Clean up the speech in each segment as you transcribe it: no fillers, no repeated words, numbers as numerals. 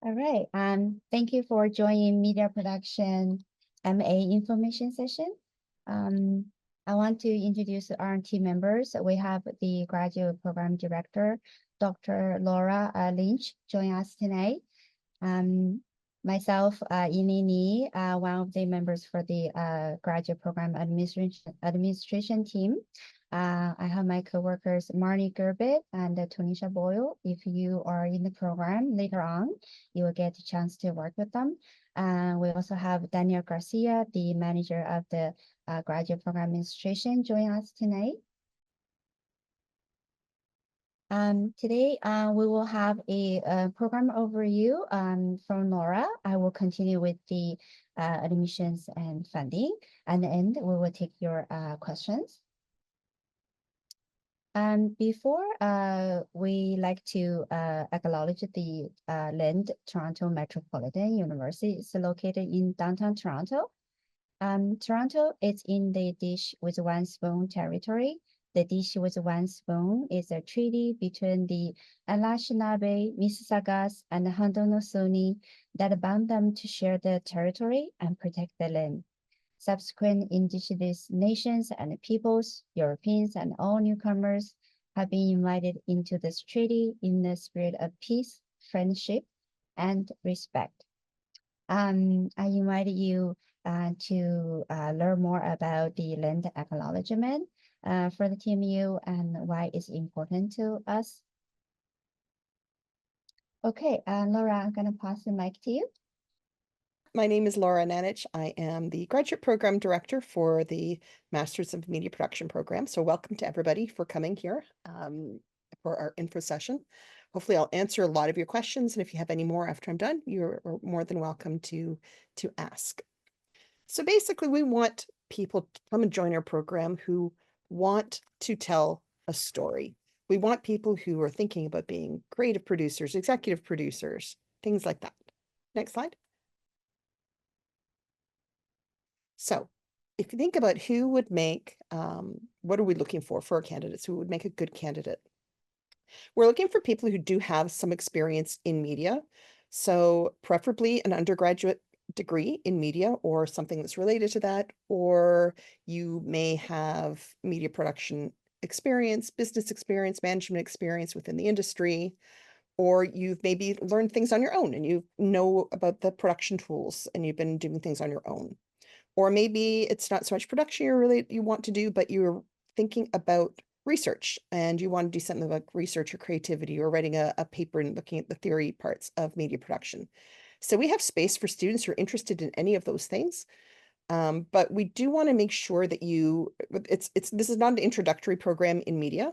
All right. Thank you for joining Media Production MA information session. I want to introduce our team members. We have the Graduate Program Director, Dr. Laura Lynch, join us tonight. Myself, Inini, one of the members for the Graduate Program Administration team. I have my coworkers Marnie Gerbit and Tonisha Boyle. If you are in the program later on, you will get a chance to work with them. We also have Daniel Garcia, the manager of the Graduate Program Administration, join us tonight. Today, we will have a program overview from Nora. I will continue with the admissions and funding. At the end, we will take your questions. Before we like to acknowledge the land, Toronto Metropolitan University is located in downtown Toronto. Toronto is in the dish with one spoon territory. The dish with one spoon is a treaty between the Anishinaabe, Mississaugas, and Haudenosaunee that bound them to share the territory and protect the land. Subsequent indigenous nations and peoples, Europeans, and all newcomers have been invited into this treaty in the spirit of peace, friendship, and respect. I invite you to learn more about the land acknowledgement for the TMU and why it's important to us. Okay, Laura, I'm going to pass the mic to you. My name is Laura Nanich. I am the Graduate Program Director for the Masters of Media Production program. So welcome to everybody for coming here for our info session. Hopefully I'll answer a lot of your questions, and if you have any more after I'm done, you're more than welcome to ask. So basically, we want people to come and join our program who want to tell a story. We want people who are thinking about being creative producers, executive producers, things like that. Next slide. So if you think about who would make, what are we looking for our candidates? Who would make a good candidate? We're looking for people who do have some experience in media. So preferably an undergraduate degree in media or something that's related to that, or you may have media production experience, business experience, management experience within the industry, or you've maybe learned things on your own and you know about the production tools and you've been doing things on your own. Or maybe it's not so much production you want to do, but you're thinking about research and you want to do something like research or creativity or writing a paper and looking at the theory parts of media production. So we have space for students who are interested in any of those things. But we do want to make sure that this is not an introductory program in media.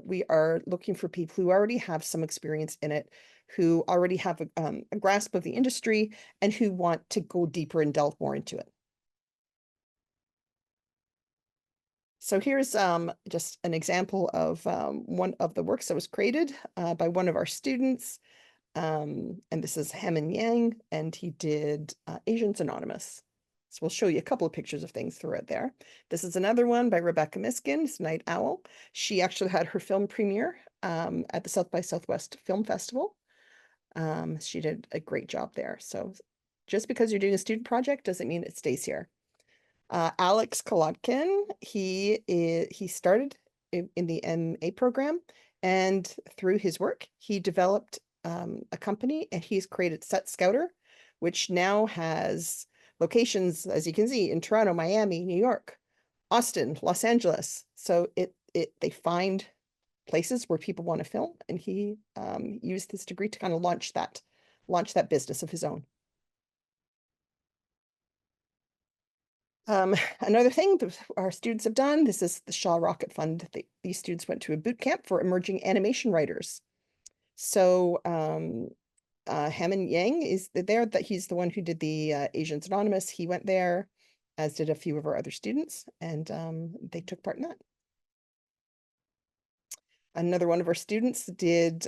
We are looking for people who already have some experience in it, who already have a grasp of the industry and who want to go deeper and delve more into it. So here's just an example of one of the works that was created by one of our students. And this is Hammond Yang, and he did Asians Anonymous. So we'll show you a couple of pictures of things throughout there. This is another one by Rebecca Miskin, it's Night Owl. She actually had her film premiere at the South by Southwest Film Festival. She did a great job there. So just because you're doing a student project doesn't mean it stays here. Alex Kolodkin, he started in the MA program, and through his work, he developed a company, and he's created Set Scouter, which now has locations, as you can see, in Toronto, Miami, New York, Austin, Los Angeles. So they find places where people want to film, and he used this degree to kind of launch that business of his own. Another thing that our students have done, this is the Shaw Rocket Fund. These students went to a boot camp for emerging animation writers. So Hammond Yang is there, that he's the one who did the Asians Anonymous. He went there, as did a few of our other students, and they took part in that. Another one of our students did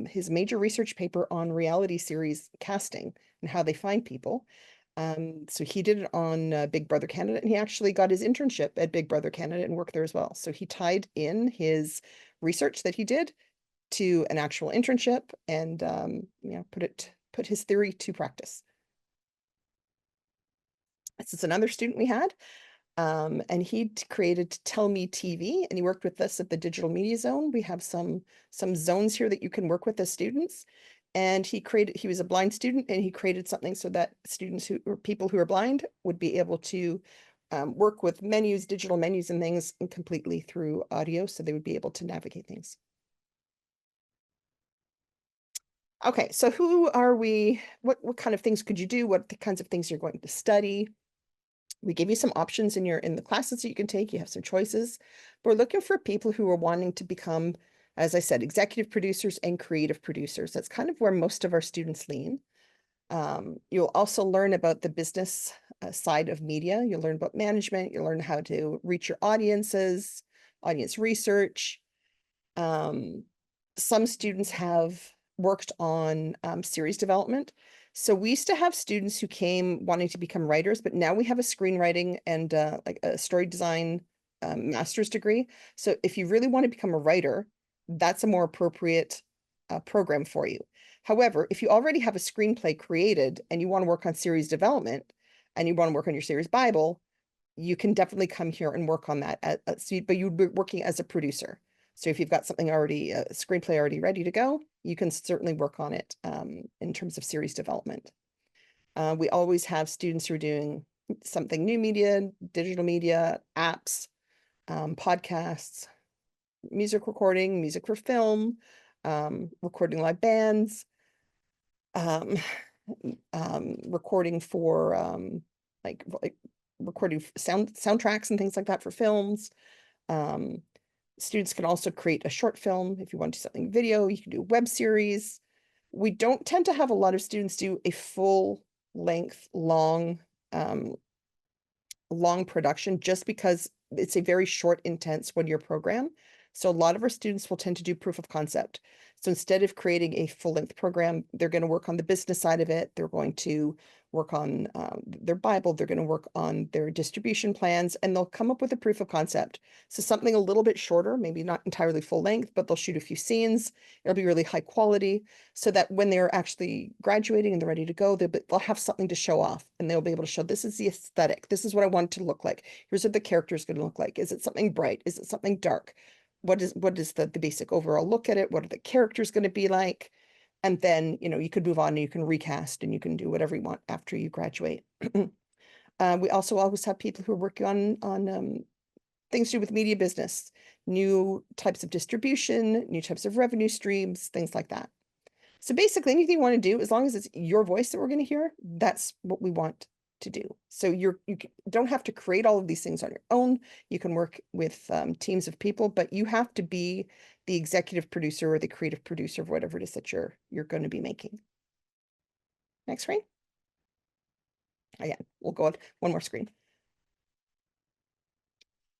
his major research paper on reality series casting and how they find people. So he did it on Big Brother Canada, and he actually got his internship at Big Brother Canada and worked there as well. So he tied in his research that he did to an actual internship and put it put his theory to practice. This is another student we had, and he created Tell Me TV, and he worked with us at the Digital Media Zone. We have some zones here that you can work with as students. And he was a blind student, and he created something so that students or people who are blind would be able to work with menus, digital menus and things, and completely through audio, so they would be able to navigate things. Okay, so who are we? What kind of things could you do? What the kinds of things you're going to study? We give you some options in the classes that you can take. You have some choices. But we're looking for people who are wanting to become, as I said, executive producers and creative producers. That's kind of where most of our students lean. You'll also learn about the business side of media. You'll learn about management. You'll learn how to reach your audiences, audience research. Some students have worked on series development. So we used to have students who came wanting to become writers, but now we have a screenwriting and like a story design master's degree. So if you really want to become a writer, that's a more appropriate program for you. However, if you already have a screenplay created and you want to work on series development and you want to work on your series Bible, you can definitely come here and work on that at speed, but you'd be working as a producer. So if you've got something already, a screenplay already ready to go, you can certainly work on it in terms of series development. We always have students who are doing something new media, digital media, apps, podcasts, music recording, music for film, recording live bands, recording for like recording soundtracks and things like that for films. Students can also create a short film. If you want to do something video, you can do a web series. We don't tend to have a lot of students do a full length, long production, just because it's a very short, intense 1-year program. So a lot of our students will tend to do proof of concept. So instead of creating a full-length program, they're going to work on the business side of it. They're going to work on their Bible. They're going to work on their distribution plans, and they'll come up with a proof of concept. So something a little bit shorter, maybe not entirely full length, but they'll shoot a few scenes. It'll be really high quality, so that when they're actually graduating and they're ready to go, they'll have something to show off, and they'll be able to show, this is the aesthetic. This is what I want it to look like. Here's what the character is going to look like. Is it something bright? Is it something dark? What is the basic overall look at it? What are the characters going to be like? And then, you could move on and you can recast and you can do whatever you want after you graduate. We also always have people who are working on things to do with media business, new types of distribution, new types of revenue streams, things like that. So basically anything you want to do, as long as it's your voice that we're going to hear, that's what we want to do. So you don't have to create all of these things on your own. You can work with teams of people, but you have to be the executive producer or the creative producer of whatever it is that you're going to be making. Next screen. Again, we'll go on one more screen.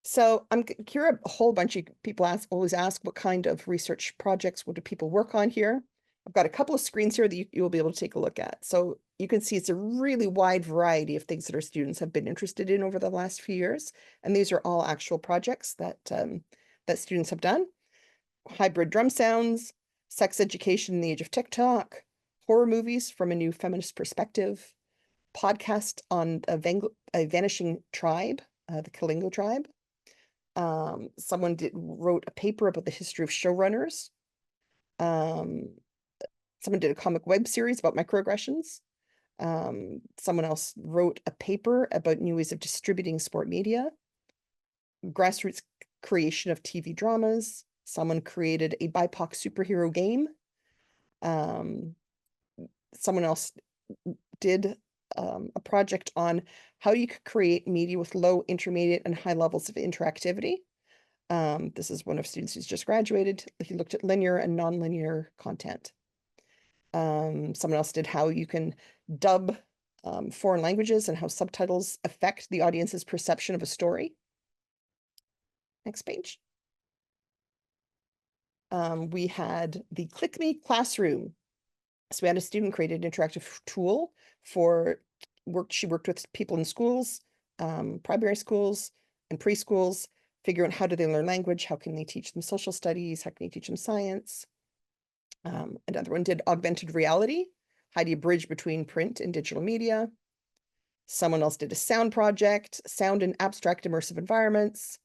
So I'm here, a whole bunch of people always ask what kind of research projects, what do people work on here? I've got a couple of screens here that you'll be able to take a look at. So you can see it's a really wide variety of things that our students have been interested in over the last few years. And these are all actual projects that, that students have done. Hybrid drum sounds, sex education in the age of TikTok, horror movies from a new feminist perspective, podcast on a vanishing tribe, the Kalingo tribe. Someone wrote a paper about the history of showrunners. Someone did a comic web series about microaggressions. Someone else wrote a paper about new ways of distributing sport media. Grassroots creation of TV dramas. Someone created a BIPOC superhero game. Someone else did a project on how you could create media with low, intermediate, and high levels of interactivity. This is one of students who's just graduated. He looked at linear and nonlinear content. Someone else did how you can dub foreign languages and how subtitles affect the audience's perception of a story. Next page. We had the Click Me Classroom. So we had a student create an interactive tool for work. She worked with people in schools, primary schools and preschools, figure out how do they learn language, how can they teach them social studies, how can they teach them science. Another one did augmented reality. How do you bridge between print and digital media? Someone else did a sound project, sound in abstract immersive environments.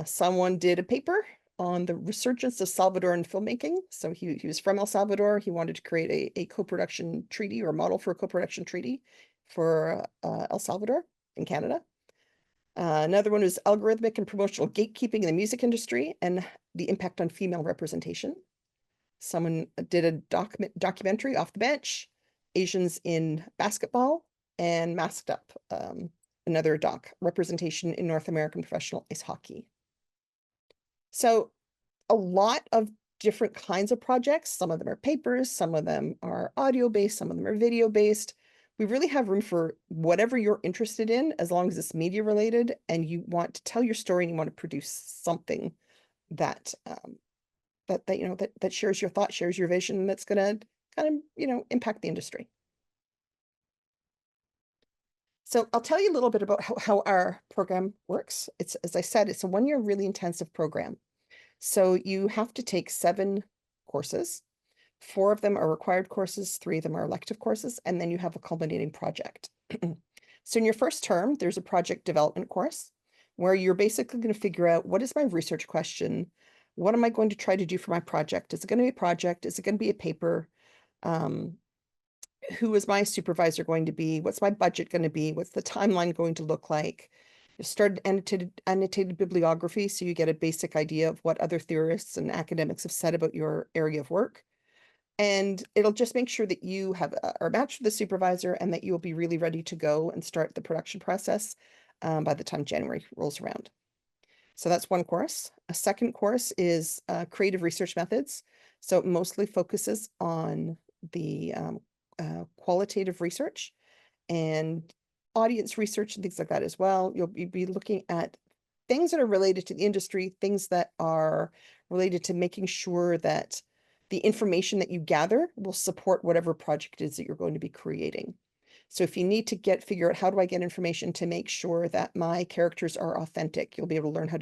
Someone did a paper on the resurgence of Salvadoran filmmaking. So he was from El Salvador. He wanted to create a co-production treaty or model for a co-production treaty for El Salvador in Canada. Another one was algorithmic and promotional gatekeeping in the music industry and the impact on female representation. Someone did a documentary, Off the Bench, Asians in Basketball, and Masked Up, another doc, representation in North American professional ice hockey. So a lot of different kinds of projects. Some of them are papers, some of them are audio-based, some of them are video-based. We really have room for whatever you're interested in, as long as it's media related and you want to tell your story and you want to produce something that that shares your thought, shares your vision, that's going to kind of, impact the industry. So I'll tell you a little bit about how our program works. It's, as I said, it's a 1-year really intensive program. So you have to take 7 courses. 4 of them are required courses, 3 of them are elective courses, and then you have a culminating project. So in your first term, there's a project development course where you're basically going to figure out, what is my research question? What am I going to try to do for my project? Is it going to be a project? Is it going to be a paper? Who is my supervisor going to be? What's my budget going to be? What's the timeline going to look like? You start annotated bibliography, so you get a basic idea of what other theorists and academics have said about your area of work. And it'll just make sure that you are matched with the supervisor and that you will be really ready to go and start the production process by the time January rolls around. So that's one course. A second course is creative research methods. So it mostly focuses on the qualitative research and audience research and things like that as well. You'll be looking at things that are related to the industry, things that are related to making sure that the information that you gather will support whatever project it is that you're going to be creating. So if you need to figure out, how do I get information to make sure that my characters are authentic, you'll be able to learn how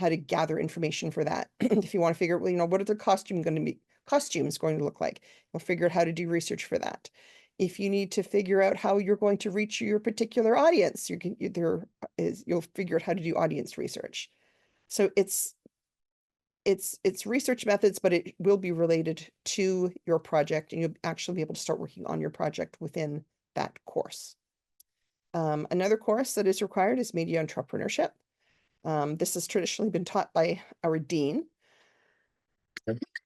to gather information for that. If you want to figure out, well, what are the costumes going to look like? You'll figure out how to do research for that. If you need to figure out how you're going to reach your particular audience, you'll figure out how to do audience research. So it's research methods, but it will be related to your project, and you'll actually be able to start working on your project within that course. Another course that is required is media entrepreneurship. This has traditionally been taught by our dean,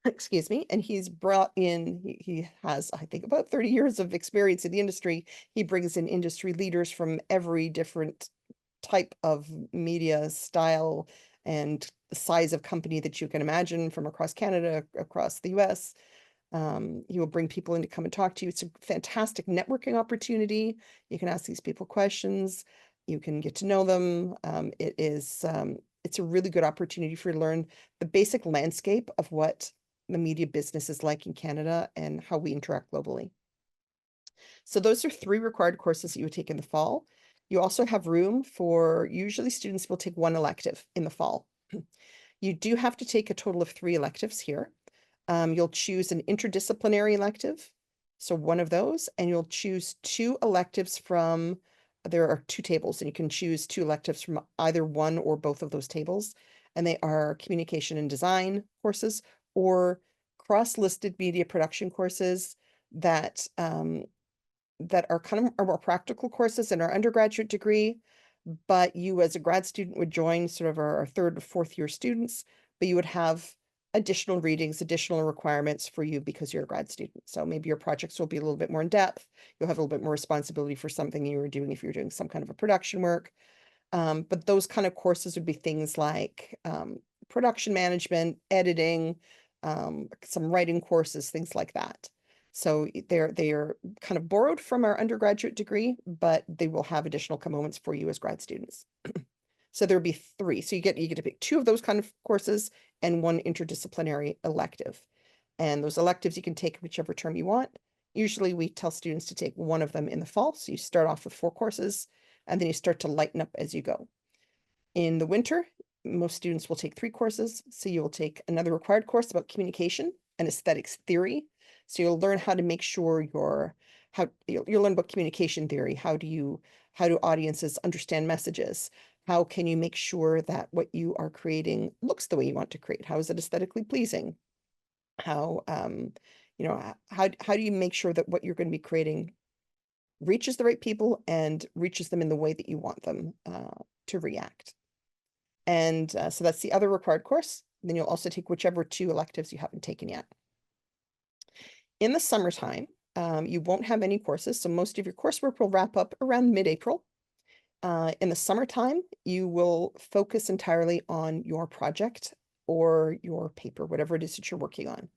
excuse me, and he's brought in, he has, I think, about 30 years of experience in the industry. He brings in industry leaders from every different type of media style and the size of company that you can imagine, from across Canada, across the US. He will bring people in to come and talk to you. It's a fantastic networking opportunity. You can ask these people questions. You can get to know them. It's a really good opportunity for you to learn the basic landscape of what the media business is like in Canada and how we interact globally. So those are 3 required courses that you would take in the fall. You also have room for, usually students will take 1 elective in the fall. You do have to take a total of 3 electives here. You'll choose an interdisciplinary elective, so 1 of those, and you'll choose 2 electives from, there are 2 tables, and you can choose 2 electives from either one or both of those tables, and they are communication and design courses or cross-listed media production courses that are kind of more practical courses in our undergraduate degree, but you as a grad student would join sort of our 3rd or 4th year students, but you would have additional readings, additional requirements for you because you're a grad student. So maybe your projects will be a little bit more in depth. You'll have a little bit more responsibility for something you were doing if you're doing some kind of a production work. But those kind of courses would be things like production management, editing, some writing courses, things like that. So they are kind of borrowed from our undergraduate degree, but they will have additional components for you as grad students. So there'll be 3. So you get to pick 2 of those kind of courses and 1 interdisciplinary elective. And those electives you can take whichever term you want. Usually we tell students to take 1 of them in the fall. So you start off with 4 courses and then you start to lighten up as you go. In the winter, most students will take 3 courses. So you will take another required course about communication and aesthetics theory. So you'll learn how to make sure you'll learn about communication theory. How do audiences understand messages? How can you make sure that what you are creating looks the way you want to create? How is it aesthetically pleasing? How do you make sure that what you're going to be creating reaches the right people and reaches them in the way that you want them to react? And so that's the other required course. Then you'll also take whichever 2 electives you haven't taken yet. In the summertime, you won't have any courses, so most of your coursework will wrap up around mid-April. In the summertime, you will focus entirely on your project or your paper, whatever it is that you're working on.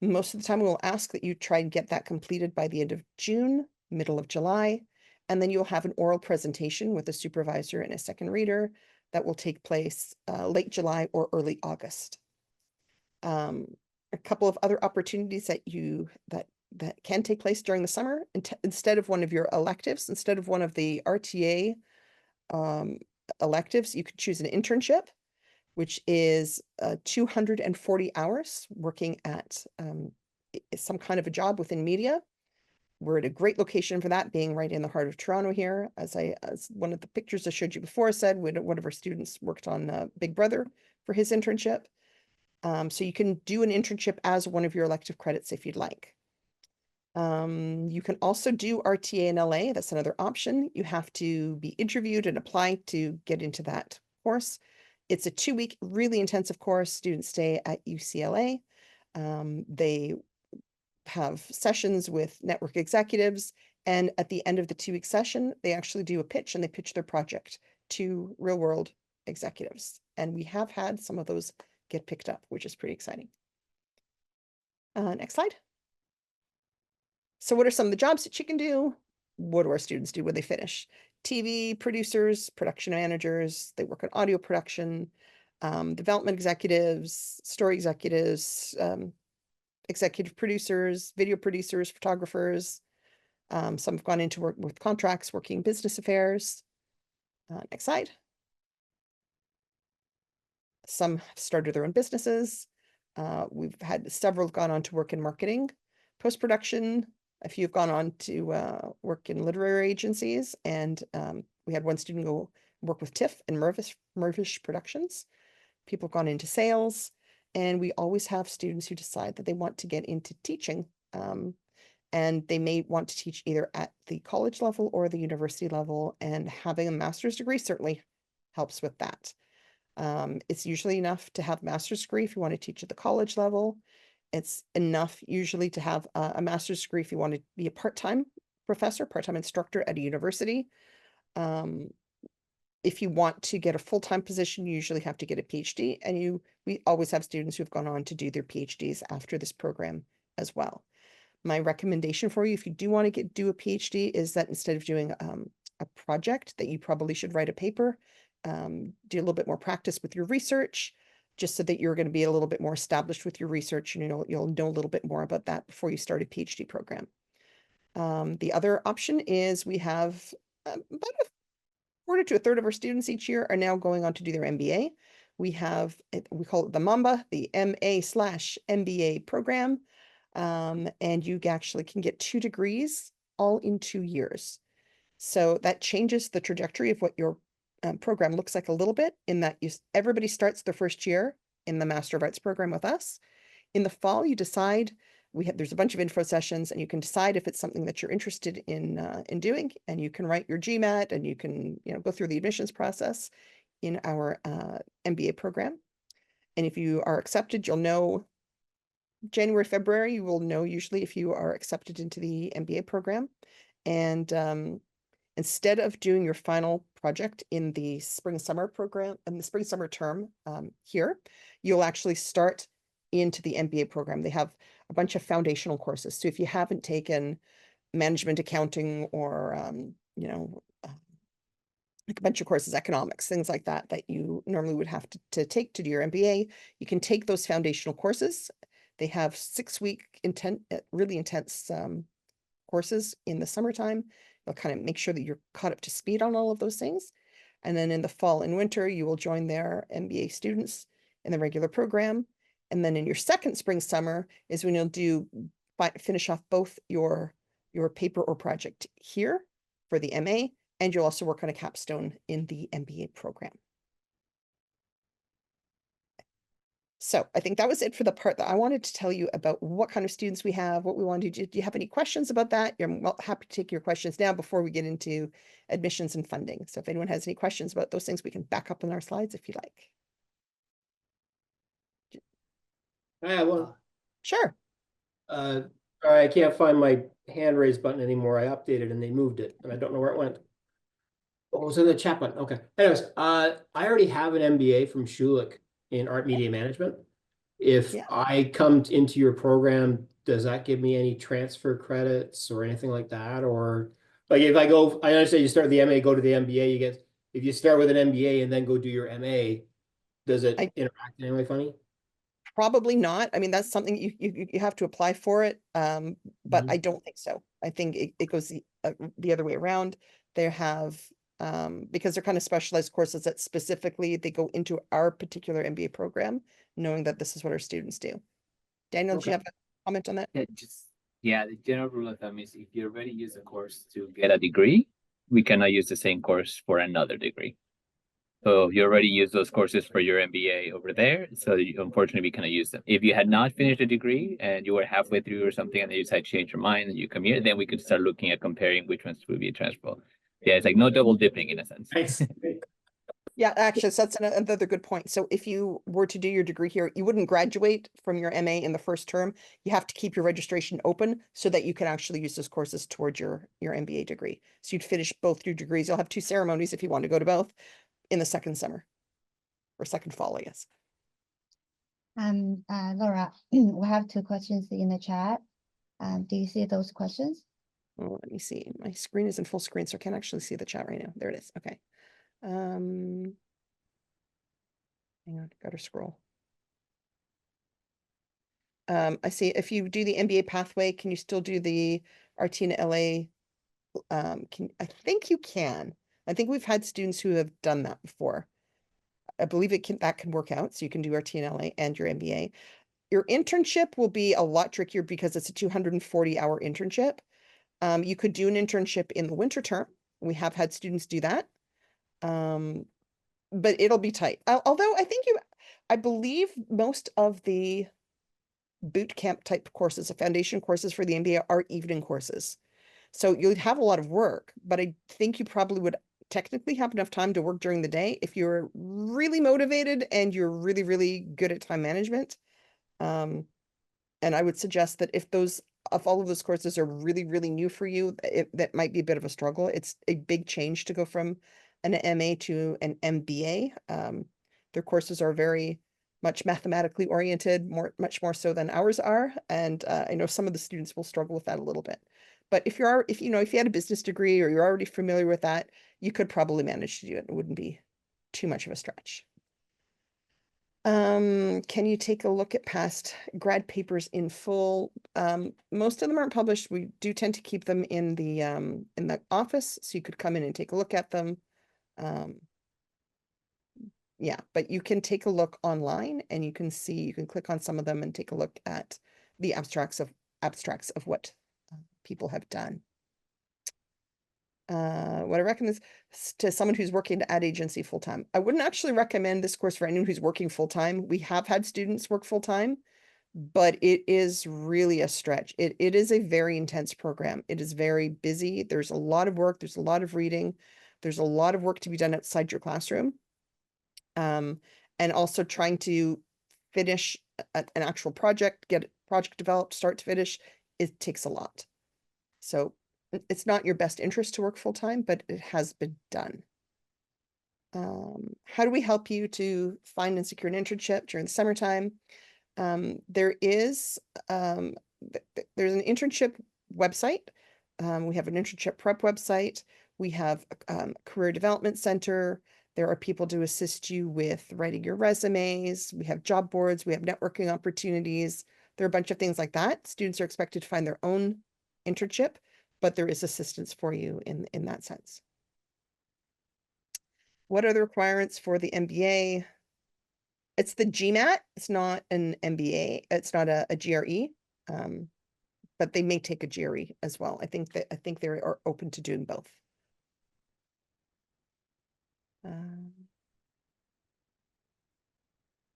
Most of the time, we'll ask that you try and get that completed by the end of June, middle of July, and then you'll have an oral presentation with a supervisor and a second reader that will take place late July or early August. A couple of other opportunities that can take place during the summer, instead of one of your electives, instead of one of the RTA electives, you could choose an internship, which is 240 hours working at some kind of a job within media. We're at a great location for that, being right in the heart of Toronto here. As one of the pictures I showed you before said, one of our students worked on Big Brother for his internship. So you can do an internship as one of your elective credits if you'd like. You can also do RTA in LA. That's another option. You have to be interviewed and apply to get into that course. It's a 2-week, really intensive course. Students stay at UCLA. They have sessions with network executives, and at the end of the 2-week session, they actually do a pitch, and they pitch their project to real-world executives. And we have had some of those get picked up, which is pretty exciting. Next slide. So what are some of the jobs that you can do? What do our students do when they finish? TV producers, production managers, they work on audio production, development executives, story executives, executive producers, video producers, photographers. Some have gone into work with contracts, working business affairs. Next slide. Some have started their own businesses. We've had several gone on to work in marketing, post-production. A few have gone on to work in literary agencies, and we had one student go work with TIFF and Mervish Productions. People have gone into sales, and we always have students who decide that they want to get into teaching, and they may want to teach either at the college level or the university level, and having a master's degree certainly helps with that. It's usually enough to have a master's degree if you want to teach at the college level. It's enough usually to have a master's degree if you want to be a part-time professor, part-time instructor at a university. If you want to get a full-time position, you usually have to get a PhD, and we always have students who've gone on to do their PhDs after this program as well. My recommendation for you, if you do want to do a PhD, is that instead of doing a project, that you probably should write a paper, do a little bit more practice with your research, just so that you're going to be a little bit more established with your research, and you'll know a little bit more about that before you start a PhD program. The other option is we have about a quarter to a third of our students each year are now going on to do their MBA. We call it the MAMBA, the MA/MBA program. And you actually can get 2 degrees all in 2 years. So that changes the trajectory of what your program looks like a little bit, in that everybody starts their first year in the Master of Arts program with us. In the fall, you decide, there's a bunch of info sessions, and you can decide if it's something that you're interested in doing, and you can write your GMAT, and you can go through the admissions process in our MBA program. And if you are accepted, you'll know January, February, you will know usually if you are accepted into the MBA program. And instead of doing your final project in the spring-summer program, in the spring-summer term here, you'll actually start into the MBA program. They have a bunch of foundational courses. So if you haven't taken management accounting or, like a bunch of courses, economics, things like that, that you normally would have to take to do your MBA, you can take those foundational courses. They have 6-week really intense courses in the summertime. They'll kind of make sure that you're caught up to speed on all of those things. And then in the fall and winter, you will join their MBA students in the regular program. And then in your second spring summer is when you'll do finish off both your paper or project here for the MA, and you'll also work on a capstone in the MBA program. So I think that was it for the part that I wanted to tell you about what kind of students we have, what we want to do. Do you have any questions about that? I'm happy to take your questions now before we get into admissions and funding. So if anyone has any questions about those things, we can back up on our slides if you like. I have one. Sure. Sorry, I can't find my hand raise button anymore. I updated and they moved it, and I don't know where it went. Oh, it was in the chat button. Okay. Anyways, I already have an MBA from Schulich in art media management. If Yeah. I come into your program, does that give me any transfer credits or anything like that? Or like if I understand you start the MA, go to the MBA, if you start with an MBA and then go do your MA, does it interact in any way funny? Probably not. I mean, that's something you have to apply for it. But I don't think so. I think it goes the other way around. They have because they're kind of specialized courses that specifically they go into our particular MBA program, knowing that this is what our students do. Daniel, do you have a comment on that? Yeah, the general rule of thumb is if you already use a course to get a degree, we cannot use the same course for another degree. So you already use those courses for your MBA over there. So unfortunately, we cannot use them. If you had not finished a degree and you were halfway through or something and then you decide to change your mind and you come here, then we could start looking at comparing which ones would be transferable. Yeah, it's like no double dipping in a sense. Thanks. Yeah, actually, so that's another good point. So if you were to do your degree here, you wouldn't graduate from your MA in the first term. You have to keep your registration open so that you can actually use those courses towards your MBA degree. So you'd finish both your degrees. You'll have 2 ceremonies if you want to go to both in the second summer or second fall, I guess. Laura, we have 2 questions in the chat. Do you see those questions? Oh, let me see. My screen is in full screen, so I can't actually see the chat right now. There it is. Okay. Hang on, gotta scroll. I see if you do the MBA pathway, can you still do the RT and LA? I think you can. I think we've had students who have done that before. I believe that can work out. So you can do RT and LA and your MBA. Your internship will be a lot trickier because it's a 240-hour internship. You could do an internship in the winter term. We have had students do that. But it'll be tight. Although I believe most of the boot camp type courses, the foundation courses for the MBA are evening courses. So you'd have a lot of work, but I think you probably would technically have enough time to work during the day if you're really motivated and you're really, really good at time management. And I would suggest that if all of those courses are really, really new for you, that might be a bit of a struggle. It's a big change to go from an MA to an MBA. Their courses are very much mathematically oriented, much more so than ours are. And I know some of the students will struggle with that a little bit. But if you had a business degree or you're already familiar with that, you could probably manage to do it. It wouldn't be too much of a stretch. Can you take a look at past grad papers in full? Most of them aren't published. We do tend to keep them in the office, so you could come in and take a look at them. Yeah, but you can take a look online and you can click on some of them and take a look at the abstracts of what people have done. What I recommend is to someone who's working at agency full-time. I wouldn't actually recommend this course for anyone who's working full-time. We have had students work full-time, but it is really a stretch. It is a very intense program. It is very busy. There's a lot of work. There's a lot of reading. There's a lot of work to be done outside your classroom. And also trying to finish an actual project, get a project developed, start to finish, it takes a lot. So it's not your best interest to work full-time, but it has been done. How do we help you to find and secure an internship during the summertime? There's an internship website. We have an internship prep website. We have a career development center. There are people to assist you with writing your resumes. We have job boards. We have networking opportunities. There are a bunch of things like that. Students are expected to find their own internship, but there is assistance for you in that sense. What are the requirements for the MBA? It's the GMAT. It's not an MBA. It's not a GRE. but they may take a GRE as well. I think they are open to doing both.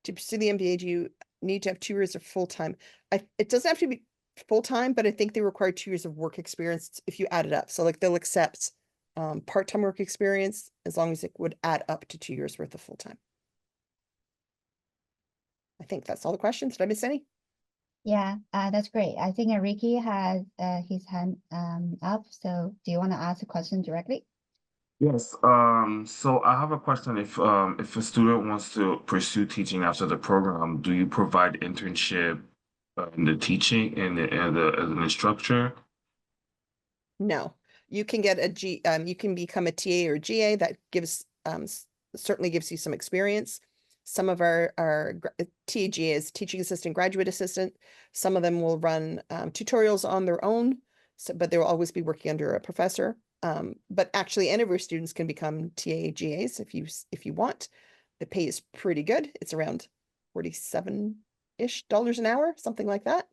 To pursue the MBA, do you need to have 2 years of full-time? It doesn't have to be full-time, but I think they require 2 years of work experience if you add it up. So like they'll accept part-time work experience as long as it would add up to 2 years worth of full-time. I think that's all the questions. Did I miss any? Yeah, that's great. I think Ricky has his hand up. So do you want to ask a question directly? Yes, so I have a question. If a student wants to pursue teaching after the program, do you provide internship in the teaching and as an instructor? No, you can get you can become a TA or GA. That gives certainly gives you some experience. Some of our TAGAs, teaching assistant, graduate assistant, some of them will run tutorials on their own, but they will always be working under a professor. But actually, any of our students can become TAGAs if you want. The pay is pretty good. It's around $47-ish an hour, something like that.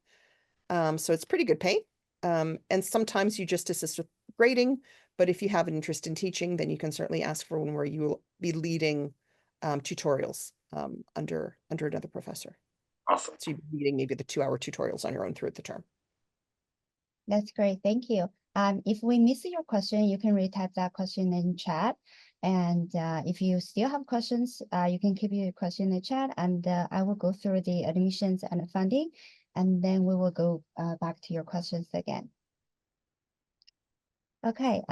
So it's pretty good pay. And sometimes you just assist with grading, but if you have an interest in teaching, then you can certainly ask for one where you will be leading tutorials under another professor. Awesome. So you're leading maybe the 2-hour tutorials on your own throughout the term. That's great. Thank you. If we miss your question, you can retype that question in chat. And if you still have questions, you can keep your question in the chat, and I will go through the admissions and funding, and then we will go back to your questions again. Okay.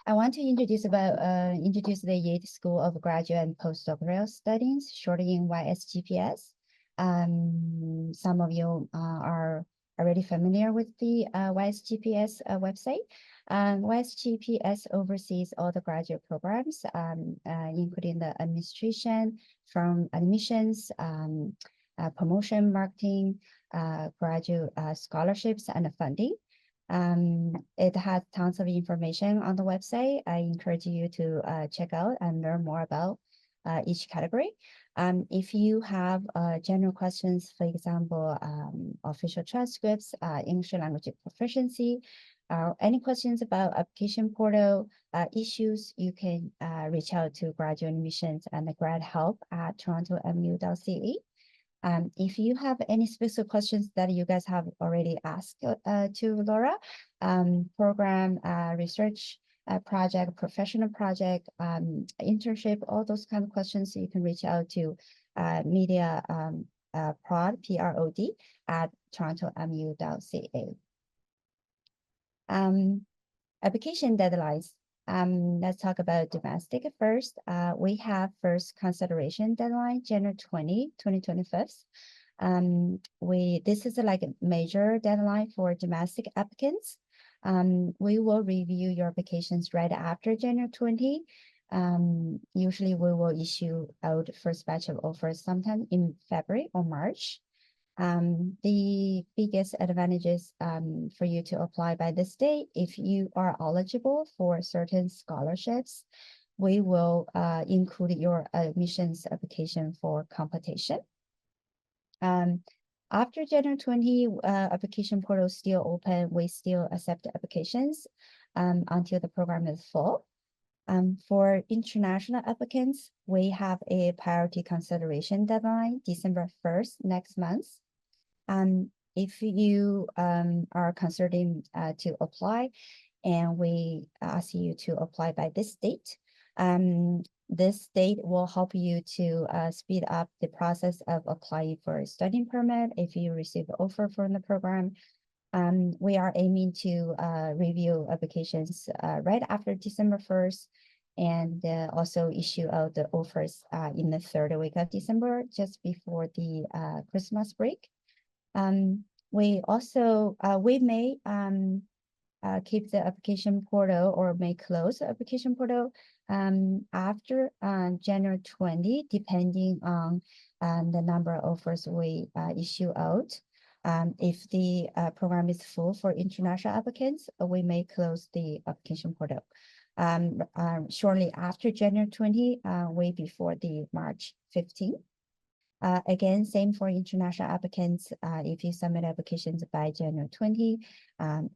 I want to introduce the Yates School of Graduate and Postdoctoral Studies, short in YSGPS. Some of you are already familiar with the YSGPS website. YSGPS oversees all the graduate programs, including the administration, from admissions, promotion, marketing, graduate scholarships, and funding. It has tons of information on the website. I encourage you to check out and learn more about each category. If you have general questions, for example, official transcripts, English language proficiency, any questions about application portal issues, you can reach out to graduate admissions and the grad help at torontomu.ca. If you have any specific questions that you guys have already asked to Laura, program, research project, professional project, internship, all those kind of questions, you can reach out to media prod, P-R-O-D, at torontomu.ca. Application deadlines. Let's talk about domestic first. We have first consideration deadline, January 20, 2025. This is like a major deadline for domestic applicants. We will review your applications right after January 20. Usually we will issue out first batch of offers sometime in February or March. The biggest advantages for you to apply by this date, if you are eligible for certain scholarships, we will include your admissions application for competition. After January 20, application portal is still open. We still accept applications until the program is full. For international applicants, we have a priority consideration deadline, December 1st, next month. If you are considering to apply, and we ask you to apply by this date, this date will help you to speed up the process of applying for a studying permit if you receive an offer from the program. We are aiming to review applications right after December 1st, and also issue out the offers in the 3rd week of December, just before the Christmas break. We also, we may keep the application portal or may close the application portal after January 20, depending on the number of offers we issue out. If the program is full for international applicants, we may close the application portal shortly after January 20, way before the March 15. Again, same for international applicants. If you submit applications by January 20,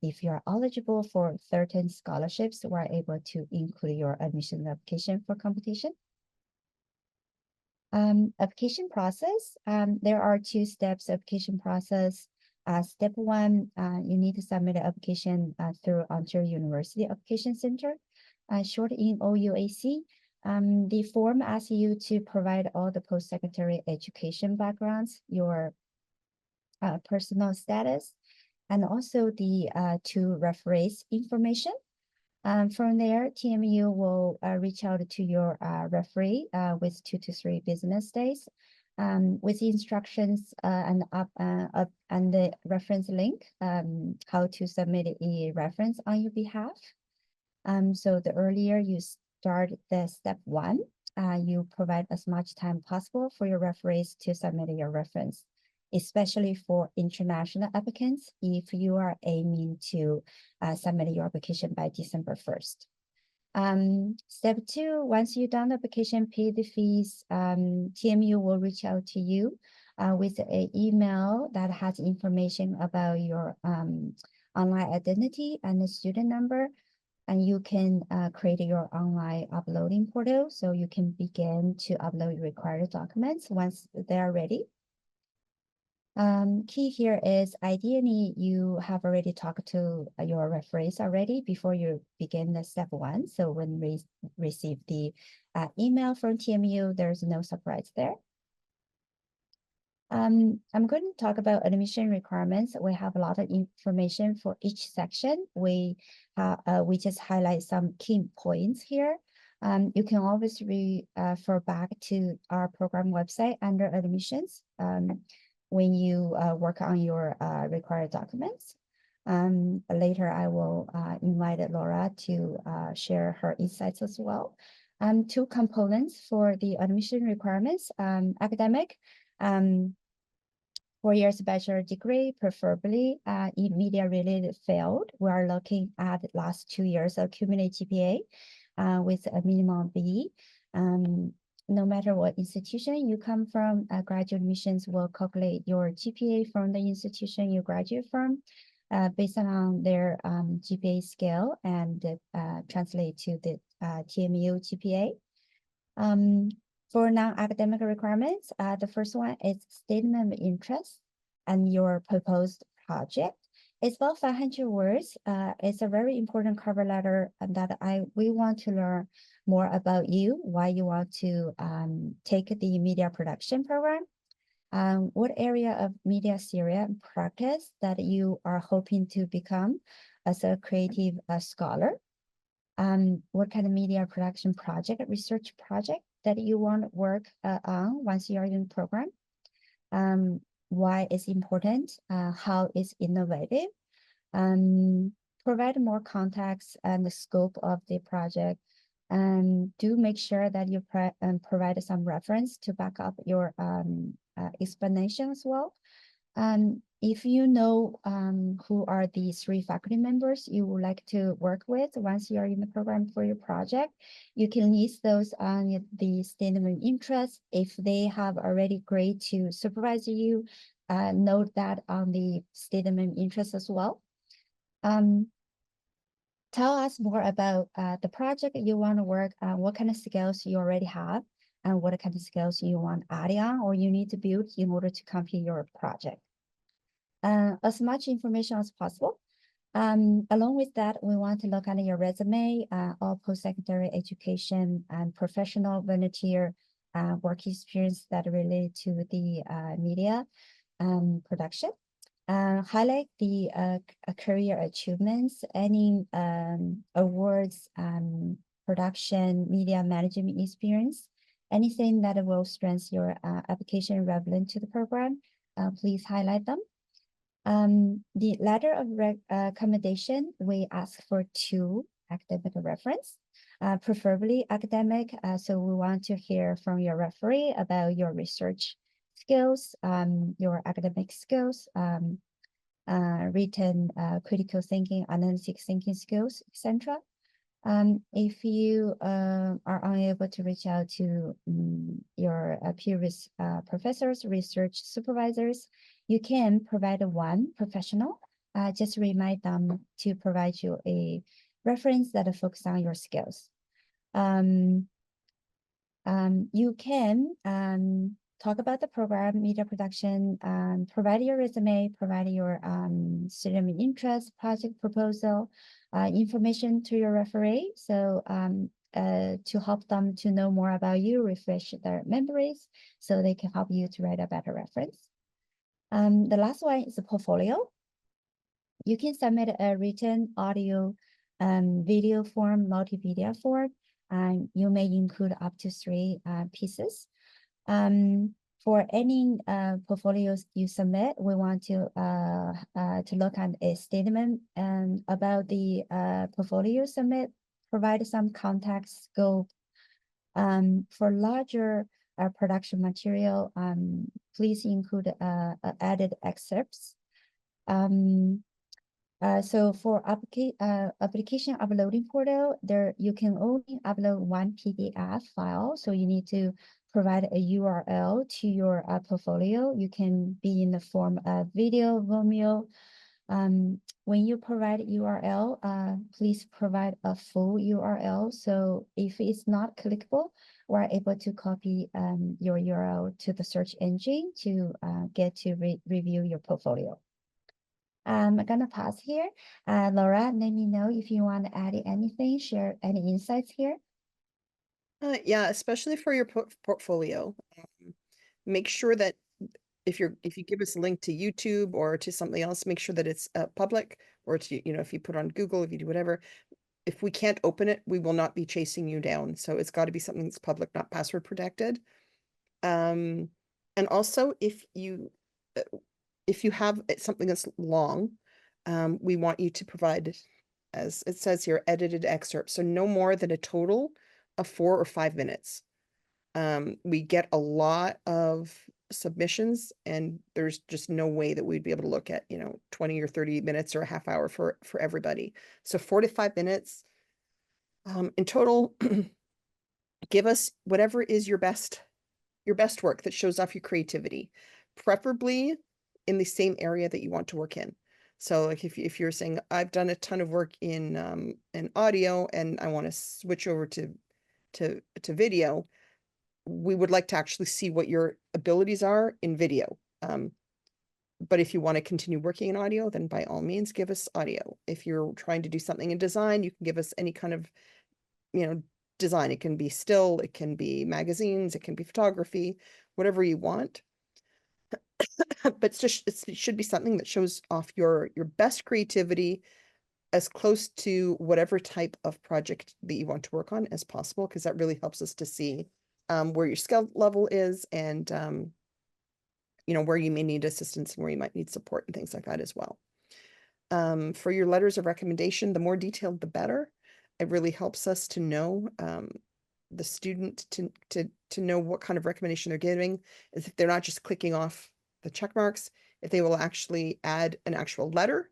if you're eligible for certain scholarships, we're able to include your admission application for competition. Application process. There are 2 steps application process. Step 1, you need to submit an application through Ontario University Application Center, short in OUAC. The form asks you to provide all the post-secondary education backgrounds, your personal status, and also the 2 referees information. From there, TMU will reach out to your referee with 2 to 3 business days with the instructions and the reference link, how to submit a reference on your behalf. So the earlier you start the step 1, you provide as much time possible for your referees to submit your reference, especially for international applicants, if you are aiming to submit your application by December 1st. Step 2, once you've done the application, pay the fees, TMU will reach out to you with an email that has information about your online identity and the student number. And you can create your online uploading portal, so you can begin to upload required documents once they're ready. Key here is ideally you have already talked to your referees already before you begin the step 1. So when we receive the email from TMU, there's no surprise there. I'm going to talk about admission requirements. We have a lot of information for each section. We just highlight some key points here. You can always refer back to our program website under admissions when you work on your required documents. Later, I will invite Laura to share her insights as well. 2 components for the admission requirements, academic, 4 years bachelor degree, preferably in media-related field. We are looking at the last 2 years of cumulative GPA with a minimum B. No matter what institution you come from, graduate admissions will calculate your GPA from the institution you graduate from based on their GPA scale and translate to the TMU GPA. For non-academic requirements, the first one is statement of interest and your proposed project. It's about 500 words. It's a very important cover letter that we want to learn more about you, why you want to take the media production program, what area of media theory and practice that you are hoping to become as a creative scholar, what kind of media production project, research project that you want to work on once you are in the program, why it's important, how it's innovative, provide more context and the scope of the project, and do make sure that you provide some reference to back up your explanation as well. If you know who are the 3 faculty members you would like to work with once you are in the program for your project, you can list those on the statement of interest. If they have already agreed to supervise you, note that on the statement of interest as well. Tell us more about the project you want to work on, what kind of skills you already have, and what kind of skills you want added on or you need to build in order to complete your project. As much information as possible. Along with that, we want to look at your resume, all post-secondary education and professional volunteer work experience that relate to the media production. Highlight the career achievements, any awards, production, media management experience, anything that will strengthen your application relevant to the program, please highlight them. The letter of recommendation, we ask for 2 academic reference, preferably academic. So we want to hear from your referee about your research skills, your academic skills, written critical thinking, analytic thinking skills, etc. If you are unable to reach out to your previous professors, research supervisors, you can provide one professional. Just remind them to provide you a reference that focus on your skills. You can talk about the program, media production, provide your resume, provide your student of interest, project proposal, information to your referee. So to help them to know more about you, refresh their memories, so they can help you to write a better reference. The last one is a portfolio. You can submit a written, audio, video form, multimedia form, and you may include up to 3 pieces. For any portfolios you submit, we want to look at a statement about the portfolio submit, provide some context, scope. For larger production material, please include added excerpts. So for application uploading portal, there you can only upload one PDF file. So you need to provide a URL to your portfolio. You can be in the form of video, Vimeo. When you provide URL, please provide a full URL. So if it's not clickable, we're able to copy your URL to the search engine to get to review your portfolio. I'm gonna pause here. Laura, let me know if you want to add anything, share any insights here. Yeah, especially for your portfolio. Make sure that if you give us a link to YouTube or to something else, make sure that it's public, or to, if you put on Google, if you do whatever. If we can't open it, we will not be chasing you down. So it's got to be something that's public, not password protected. And also, if you have something that's long, we want you to provide, as it says here, edited excerpts. So no more than a total of 4 or 5 minutes. We get a lot of submissions, and there's just no way that we'd be able to look at 20 or 30 minutes or a half hour for everybody. So 4 to 5 minutes in total. Give us whatever is your best work that shows off your creativity, preferably in the same area that you want to work in. So like if you're saying, I've done a ton of work in audio and I want to switch over to video, we would like to actually see what your abilities are in video. But if you want to continue working in audio, then by all means, give us audio. If you're trying to do something in design, you can give us any kind of, design. It can be still, it can be magazines, it can be photography, whatever you want. But it should be something that shows off your best creativity, as close to whatever type of project that you want to work on as possible, because that really helps us to see where your skill level is, and where you may need assistance and where you might need support and things like that as well. For your letters of recommendation, the more detailed, the better. It really helps us to know the student to know what kind of recommendation they're giving, is if they're not just clicking off the check marks, if they will actually add an actual letter,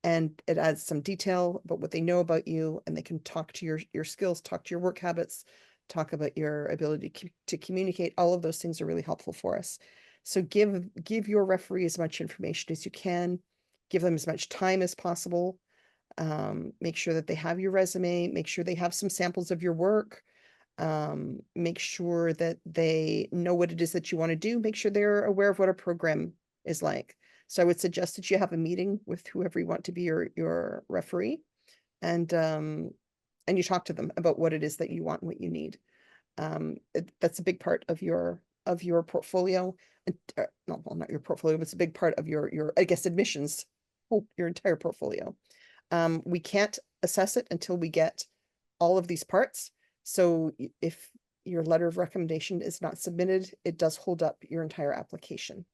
and it adds some detail about what they know about you, and they can talk to your skills, talk to your work habits, talk about your ability to communicate. All of those things are really helpful for us. So give your referee as much information as you can, give them as much time as possible. Make sure that they have your resume, make sure they have some samples of your work, make sure that they know what it is that you want to do, make sure they're aware of what a program is like. So I would suggest that you have a meeting with whoever you want to be your referee, and you talk to them about what it is that you want and what you need. That's a big part of your portfolio. No, well, not your portfolio, but it's a big part of your I guess admissions, your entire portfolio. We can't assess it until we get all of these parts. So if your letter of recommendation is not submitted, it does hold up your entire application.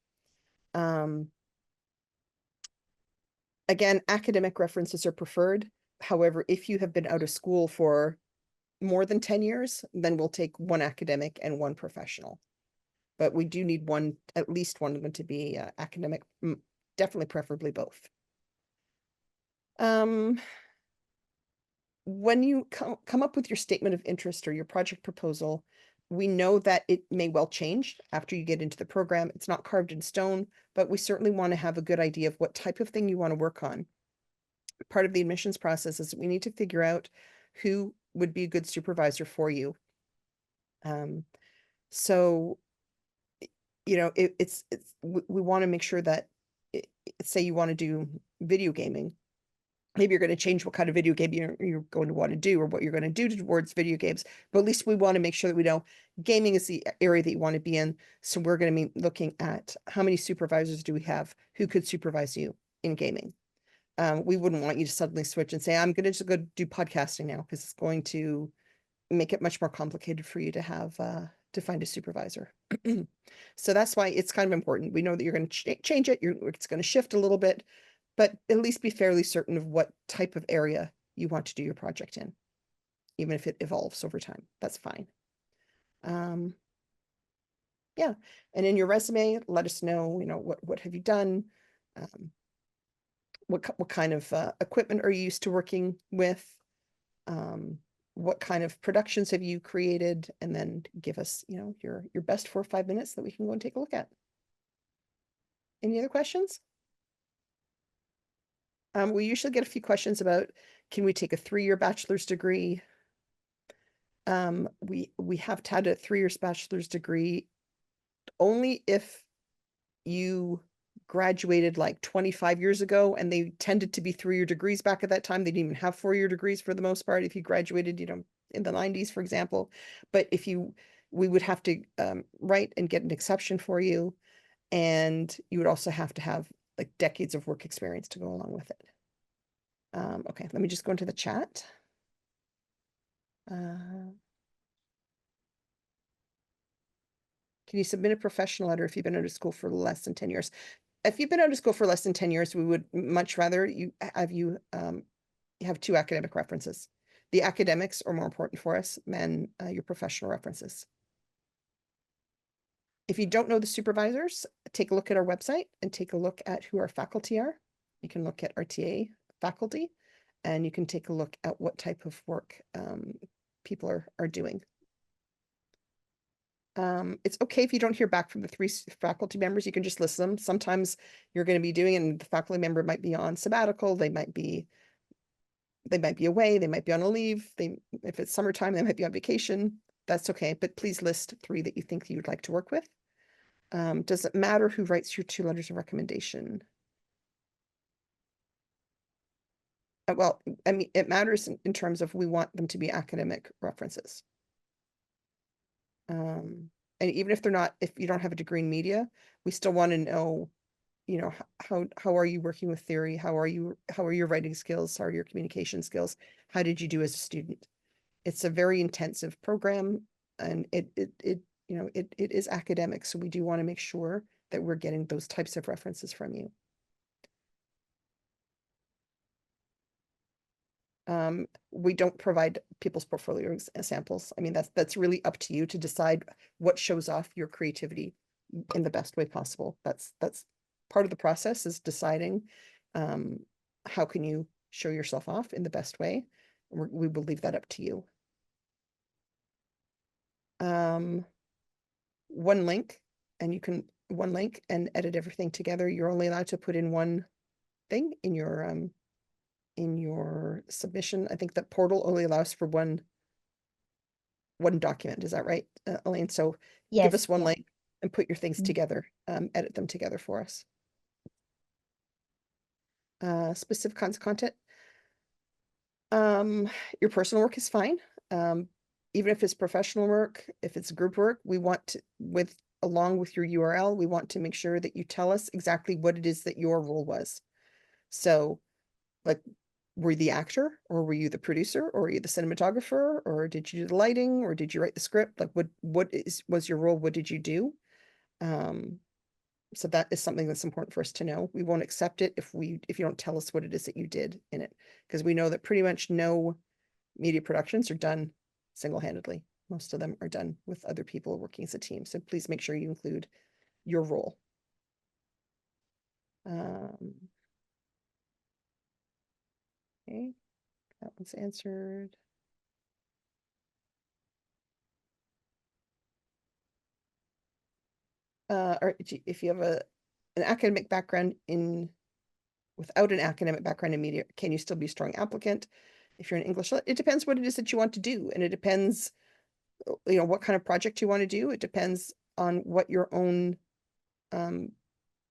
Again, academic references are preferred. However, if you have been out of school for more than 10 years, then we'll take one academic and one professional. But we do need at least one of them to be academic, definitely preferably both. when you come up with your statement of interest or your project proposal, we know that it may well change after you get into the program. It's not carved in stone, but we certainly want to have a good idea of what type of thing you want to work on. Part of the admissions process is we need to figure out who would be a good supervisor for you. So, you know, we want to make sure that, say you want to do video gaming, maybe you're going to change what kind of video game you're going to want to do or what you're going to do towards video games, but at least we want to make sure that we know gaming is the area that you want to be in. So we're going to be looking at how many supervisors do we have who could supervise you in gaming. We wouldn't want you to suddenly switch and say, I'm going to just go do podcasting now, because it's going to make it much more complicated for you to have to find a supervisor. So that's why it's kind of important. We know that you're going to change it. It's going to shift a little bit, but at least be fairly certain of what type of area you want to do your project in, even if it evolves over time. That's fine. Yeah, and in your resume, let us know, you know, what have you done? What kind of equipment are you used to working with? What kind of productions have you created? And then give us, you know, your best 4 or 5 minutes that we can go and take a look at. Any other questions? We usually get a few questions about, can we take a 3-year bachelor's degree? We have had a 3-year bachelor's degree only if you graduated like 25 years ago, and they tended to be 3-year degrees back at that time. They didn't even have 4-year degrees for the most part. If you graduated, you know, in the 90s, for example, but we would have to write and get an exception for you. And you would also have to have like decades of work experience to go along with it. Okay, let me just go into the chat. Can you submit a professional letter if you've been out of school for less than 10 years? If you've been out of school for less than 10 years, we would much rather you have 2 academic references. The academics are more important for us than your professional references. If you don't know the supervisors, take a look at our website and take a look at who our faculty are. You can look at RTA faculty, and you can take a look at what type of work people are doing. It's okay if you don't hear back from the 3 faculty members, you can just list them. Sometimes you're going to be doing, and the faculty member might be on sabbatical, they might be away, they might be on a leave, if it's summertime, they might be on vacation. That's okay, but please list 3 that you think you would like to work with. Does it matter who writes your 2 letters of recommendation? Well, I mean, it matters in terms of we want them to be academic references. And even if they're not, if you don't have a degree in media, we still want to know, you know, how are you working with theory? How are your writing skills? How are your communication skills? How did you do as a student? It's a very intensive program, and it you know, it is academic. So we do want to make sure that we're getting those types of references from you. We don't provide people's portfolio samples. I mean, that's really up to you to decide what shows off your creativity in the best way possible. That's part of the process, is deciding how can you show yourself off in the best way. We will leave that up to you. One link and edit everything together. You're only allowed to put in one thing in your submission. I think that portal only allows for one document. Is that right, Elaine? So Yes, give us one yeah. link and put your things together, edit them together for us. Specific kinds of content. Your personal work is fine. Even if it's professional work, if it's group work, we want to, along with your URL, we want to make sure that you tell us exactly what it is that your role was. So, like, were you the actor, or were you the producer, or were you the cinematographer, or did you do the lighting, or did you write the script? Like, what was your role? What did you do? So that is something that's important for us to know. We won't accept it if you don't tell us what it is that you did in it, because we know that pretty much no media productions are done single-handedly. Most of them are done with other people working as a team. So please make sure you include your role. Okay. That one's answered. Or if you have an academic background without an academic background in media, can you still be a strong applicant? If you're an English, it depends what it is that you want to do. And it depends, what kind of project you want to do. It depends on what your own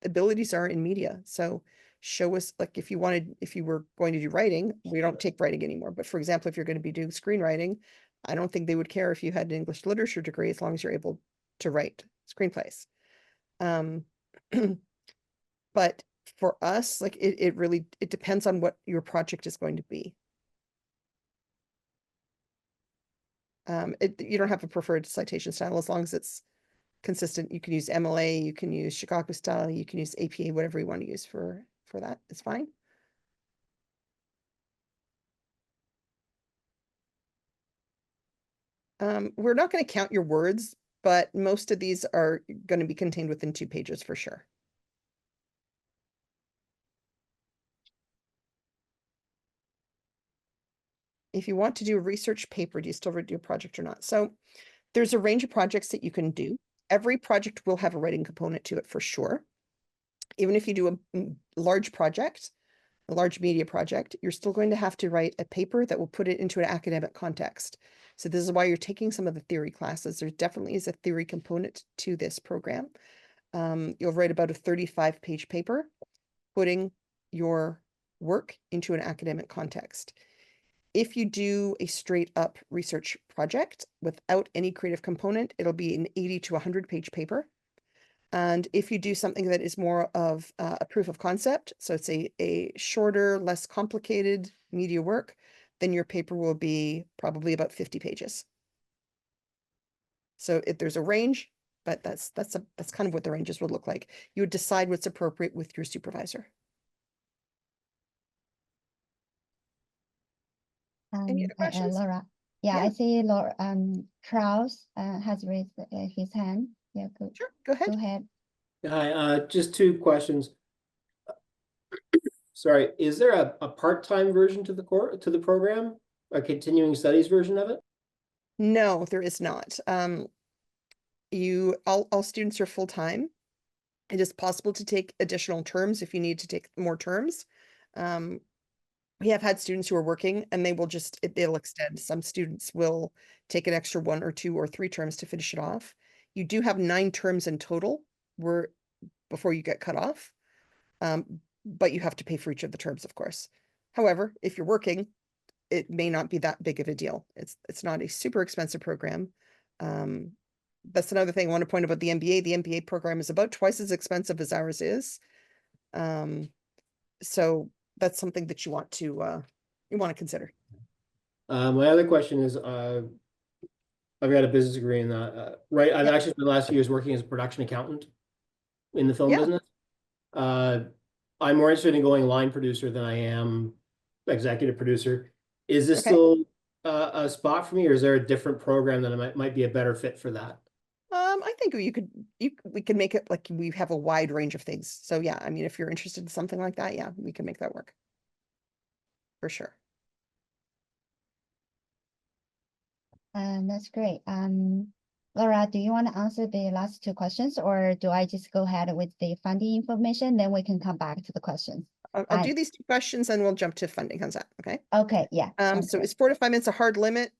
abilities are in media. So show us, like, if you were going to do writing, we don't take writing anymore. But for example, if you're going to be doing screenwriting, I don't think they would care if you had an English literature degree as long as you're able to write screenplays. But for us, like, it really depends on what your project is going to be. You don't have a preferred citation style as long as it's consistent. You can use MLA, you can use Chicago style, you can use APA, whatever you want to use for that. It's fine. We're not going to count your words, but most of these are going to be contained within 2 pages for sure. If you want to do a research paper, do you still do a project or not? So there's a range of projects that you can do. Every project will have a writing component to it for sure. Even if you do a large project, a large media project, you're still going to have to write a paper that will put it into an academic context. So this is why you're taking some of the theory classes. There definitely is a theory component to this program. You'll write about a 35-page paper, putting your work into an academic context. If you do a straight up research project without any creative component, it'll be an 80 to 100-page paper. And if you do something that is more of a proof of concept, so it's a shorter, less complicated media work, then your paper will be probably about 50 pages. So if there's a range, but that's kind of what the ranges would look like. You would decide what's appropriate with your supervisor. Any other questions? Laura. Yeah, Yeah. I see Laura, Charles has raised his hand. Yeah, go Sure, go ahead. ahead. Hi, just 2 questions. Sorry, is there a part-time version to the program, a continuing studies version of it? No, there is not. All students are full-time. It is possible to take additional terms if you need to take more terms. We have had students who are working and they'll extend. Some students will take an extra 1 or 2 or 3 terms to finish it off. You do have 9 terms in total before you get cut off. But you have to pay for each of the terms, of course. However, if you're working, it may not be that big of a deal. It's not a super expensive program. That's another thing I want to point about the MBA. The MBA program is about twice as expensive as ours is. So that's something that you want to consider. My other question is, I've got a business degree in that. Right, I've actually spent the last few years working as a production accountant in the film business. I'm more interested in going line producer than I am executive producer. Is this still a spot for me, or is there a different program that might be a better fit for that? I think we could make it like we have a wide range of things. So yeah, I mean, if you're interested in something like that, yeah, we can make that work. For sure. That's great. Laura, do you want to answer the last 2 questions, or do I just go ahead with the funding information? Then we can come back to the questions. I'll do these 2 questions and we'll jump to funding. How's that? Okay. Okay. Yeah. So is 4 to 5 minutes a hard limit?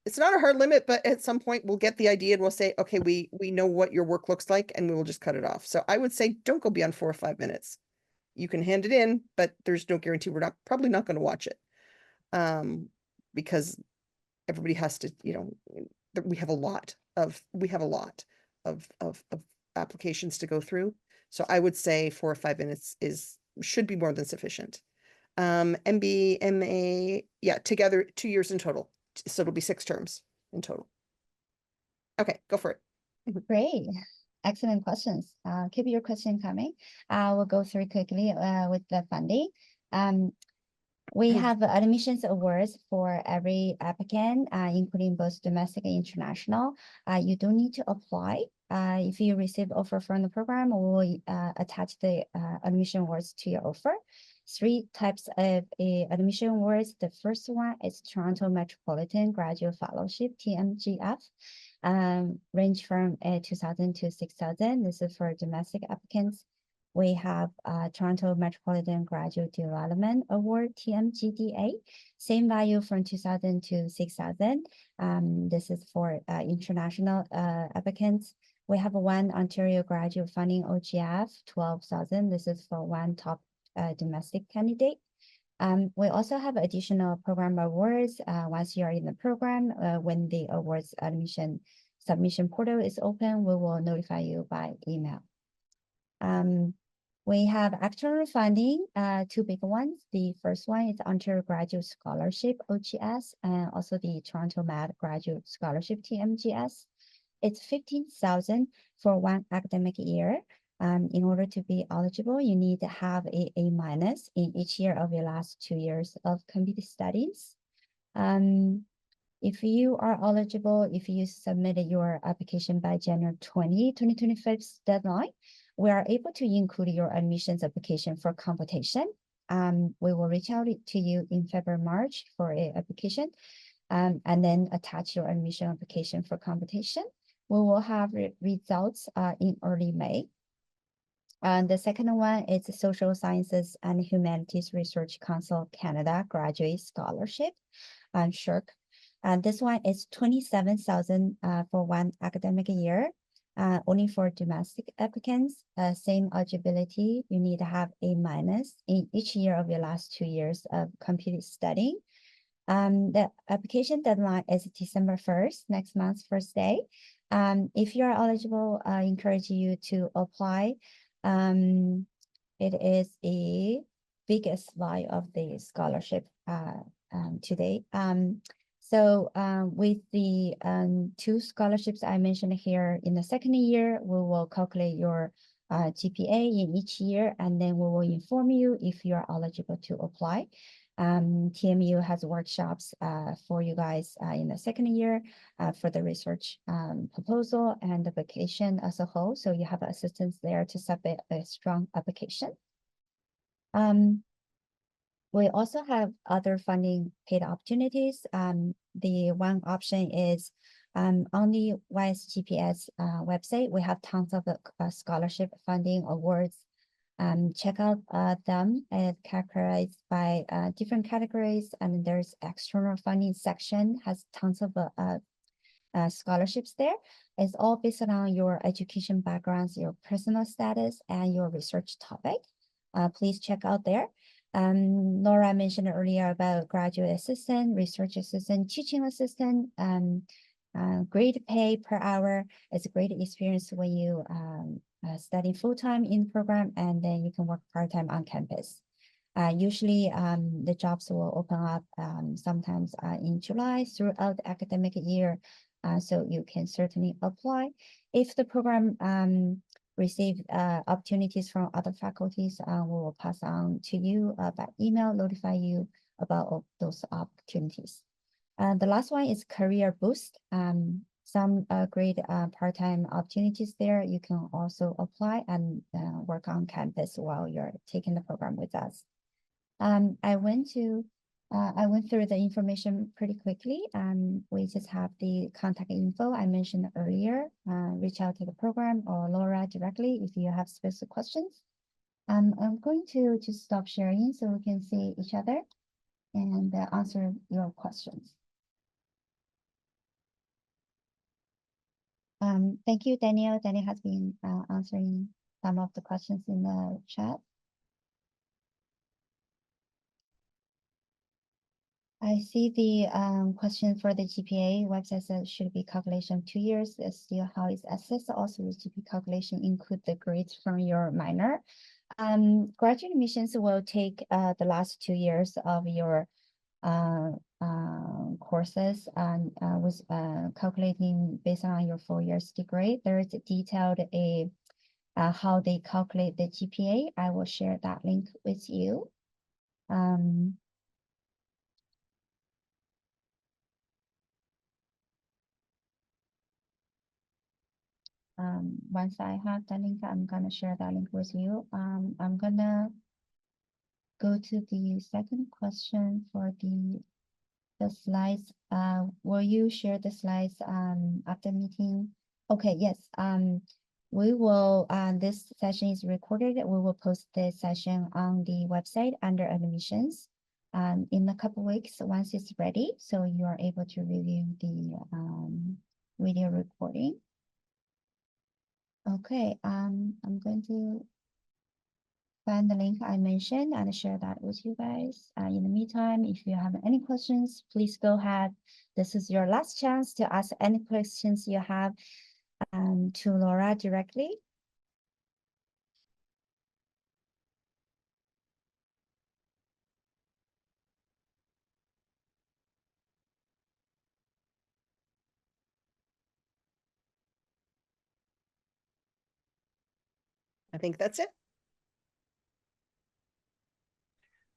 It's not a hard limit, but at some point we'll get the idea and we'll say, okay, we know what your work looks like and we will just cut it off. So I would say don't go beyond 4 or 5 minutes. You can hand it in, but there's no guarantee we're probably not going to watch it. Because everybody has to, we have a lot of applications to go through. So I would say 4 or 5 minutes should be more than sufficient. MB, MA, yeah, together 2 years in total. So it'll be 6 terms in total. Okay, go for it. Great. Excellent questions. Keep your question coming. We'll go through quickly with the funding. We have admissions awards for every applicant, including both domestic and international. You don't need to apply. If you receive offer from the program, we'll attach the admission awards to your offer. three types of admission awards. The first one is Toronto Metropolitan Graduate Fellowship, TMGF, range from 2,000 to 6,000. This is for domestic applicants. We have Toronto Metropolitan Graduate Development Award, TMGDA, same value from 2,000 to 6,000. This is for international applicants. We have one Ontario Graduate Funding OGF, 12,000. This is for one top domestic candidate. We also have additional program awards. Once you are in the program, when the awards admission submission portal is open, we will notify you by email. We have external funding, two big ones. The first one is Undergraduate Scholarship, OGS, and also the Toronto Med Graduate Scholarship, TMGS. It's 15,000 for one academic year. In order to be eligible, you need to have a A- in each year of your last 2 years of computer studies. If you are eligible, if you submitted your application by January 2025 deadline, we are able to include your admissions application for computation. We will reach out to you in February, March for a application, and then attach your admission application for computation. We will have results in early May. And the second one is Social Sciences and Humanities Research Council Canada Graduate Scholarship, SHRC. And this one is 27,000 for one academic year, only for domestic applicants. Same eligibility, you need to have A- in each year of your last 2 years of computer studying. The application deadline is December 1st, next month, first day. If you are eligible, I encourage you to apply. It is a biggest value of the scholarship today. So with the two scholarships I mentioned here, in the second year, we will calculate your GPA in each year, and then we will inform you if you are eligible to apply. TMU has workshops for you guys in the second year for the research proposal and the application as a whole. So you have assistance there to submit a strong application. We also have other funding paid opportunities. The one option is on the YSGPS website, we have tons of scholarship funding awards. Check out them. It's categorized by different categories, and there's external funding section, has tons of scholarships there. It's all based on your education backgrounds, your personal status, and your research topic. Please check out there. Laura mentioned earlier about graduate assistant, research assistant, teaching assistant, great pay per hour. It's a great experience when you study full-time in the program, and then you can work part-time on campus. Usually the jobs will open up sometimes in July throughout the academic year. So you can certainly apply. If the program receive opportunities from other faculties, we will pass on to you by email, notify you about those opportunities. The last one is Career Boost. Some great part-time opportunities there. You can also apply and work on campus while you're taking the program with us. I went through the information pretty quickly. We just have the contact info I mentioned earlier. Reach out to the program or Laura directly if you have specific questions. I'm going to just stop sharing so we can see each other and answer your questions. Thank you, Daniel. Daniel has been answering some of the questions in the chat. I see the question for the GPA website says should be calculation 2 years. That's still how it's assessed. Also, the GPA calculation include the grades from your minor. Graduate admissions will take the last 2 years of your courses and with calculating based on your 4 years degree. There is a detailed how they calculate the GPA. I will share that link with you. Once I have the link, I'm gonna share that link with you. I'm gonna go to the second question for the slides. Will you share the slides after meeting? Okay, yes. We will, this session is recorded. We will post this session on the website under admissions in a couple weeks once it's ready. So you are able to review the video recording. Okay, I'm going to find the link I mentioned and share that with you guys. In the meantime, if you have any questions, please go ahead. This is your last chance to ask any questions you have to Laura directly. I think that's it.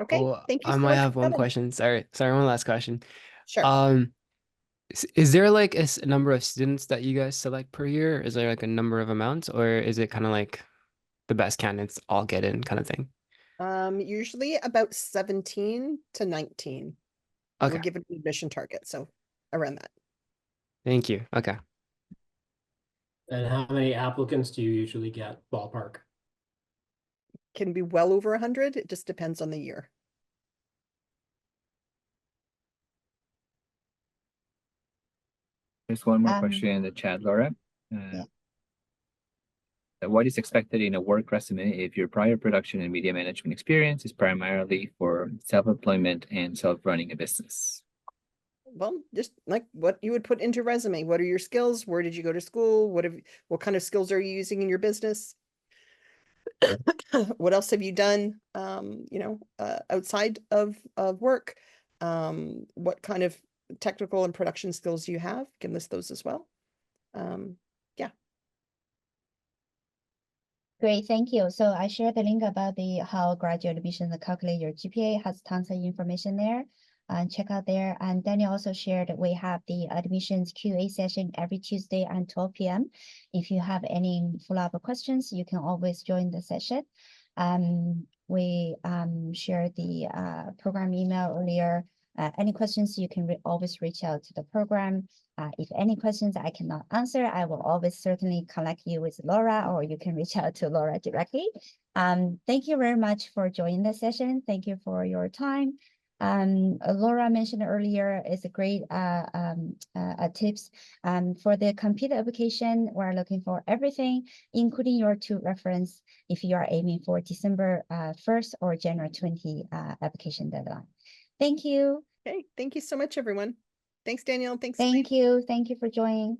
Okay, Oh, thank you I so might much have for one coming. question. Sorry, one last question. Sure. Is there like a number of students that you guys select per year? Is there like a number of amounts, or is it kind of like the best candidates all get in kind of thing? Usually about 17 to 19. We're Okay, given an admission target, so around that. thank you. Okay. And how many applicants do you usually get, ballpark? Can be well over 100. It just depends on the year. There's one more question in the chat, Laura. Yeah. What is expected in a work resume if your prior production and media management experience is primarily for self-employment and self-running a business? Well, just like what you would put into resume. What are your skills? Where did you go to school? What kind of skills are you using in your business? What else have you done, outside of work? What kind of technical and production skills do you have? You can list those as well. Yeah. Great, thank you. So I shared the link about the how graduate admission calculate your GPA, has tons of information there. And check out there. And Daniel also shared we have the admissions QA session every Tuesday at 12 p.m. If you have any follow-up questions, you can always join the session. We shared the program email earlier. Any questions, you can always reach out to the program. If any questions I cannot answer, I will always certainly connect you with Laura, or you can reach out to Laura directly. Thank you very much for joining the session. Thank you for your time. Laura mentioned earlier is a great tips for the computer application. We're looking for everything, including your two reference if you are aiming for December 1st or January 20 application deadline. Thank you. Okay. Thank you so much, everyone. Thanks, Danielle. Thanks. Thank you. Thank you for joining.